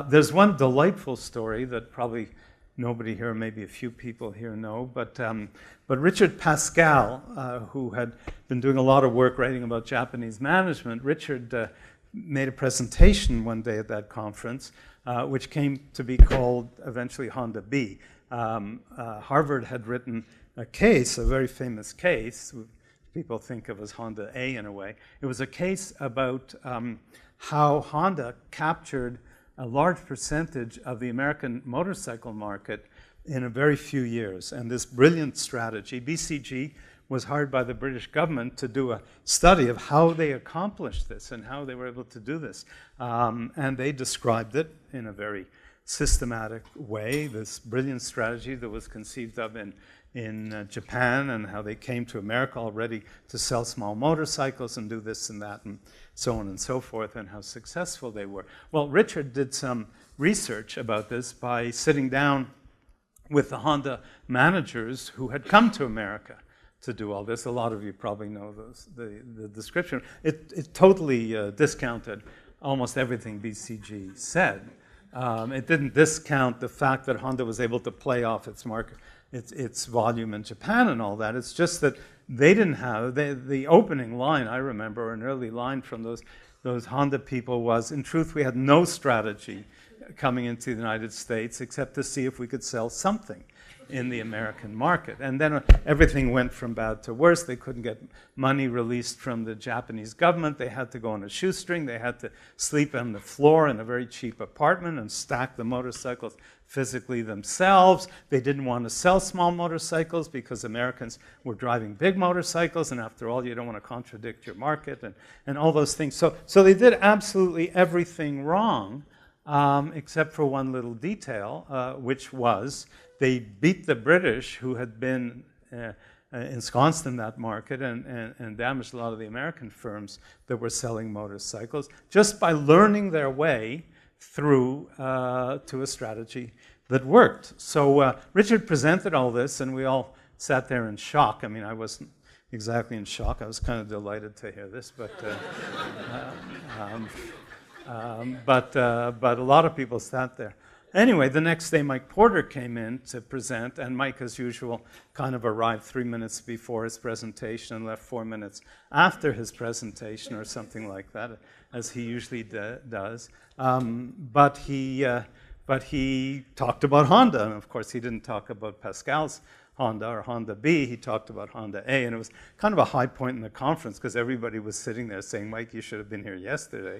There's one delightful story that probably nobody here, maybe a few people here know, but Richard Pascal, who had been doing a lot of work writing about Japanese management, Richard made a presentation one day at that conference, which came to be called eventually Honda B. Harvard had written a case, a very famous case, people think of as Honda A in a way. It was a case about how Honda captured a large percentage of the American motorcycle market in a very few years. And this brilliant strategy, BCG was hired by the British government to do a study of how they accomplished this and how they were able to do this. And they described it in a very systematic way, this brilliant strategy that was conceived of in Japan, and how they came to America already to sell small motorcycles and do this and that and so on and so forth, and how successful they were. Well, Richard did some research about this by sitting down with the Honda managers who had come to America to do all this. A lot of you probably know the description. It totally discounted almost everything BCG said. It didn't discount the fact that Honda was able to play off its market, its volume in Japan and all that. It's just that they didn't have, the opening line, I remember, an early line from those Honda people was, in truth, we had no strategy coming into the United States except to see if we could sell something in the American market. And then everything went from bad to worse. They couldn't get money released from the Japanese government. They had to go on a shoestring. They had to sleep on the floor in a very cheap apartment and stack the motorcycles physically themselves. They didn't want to sell small motorcycles because Americans were driving big motorcycles, and after all, you don't want to contradict your market and all those things. So they did absolutely everything wrong, except for one little detail, which was they beat the British, who had been ensconced in that market and damaged a lot of the American firms that were selling motorcycles, just by learning their way through to a strategy that worked. So Richard presented all this, and we all sat there in shock. I mean, I wasn't exactly in shock. I was kind of delighted to hear this, but a lot of people sat there. Anyway, the next day Mike Porter came in to present, and Mike, as usual, kind of arrived 3 minutes before his presentation and left 4 minutes after his presentation or something like that, as he usually does. But he talked about Honda, and of course he didn't talk about Pascal's Honda or Honda B, he talked about Honda A, and it was kind of a high point in the conference because everybody was sitting there saying, Mike, you should have been here yesterday.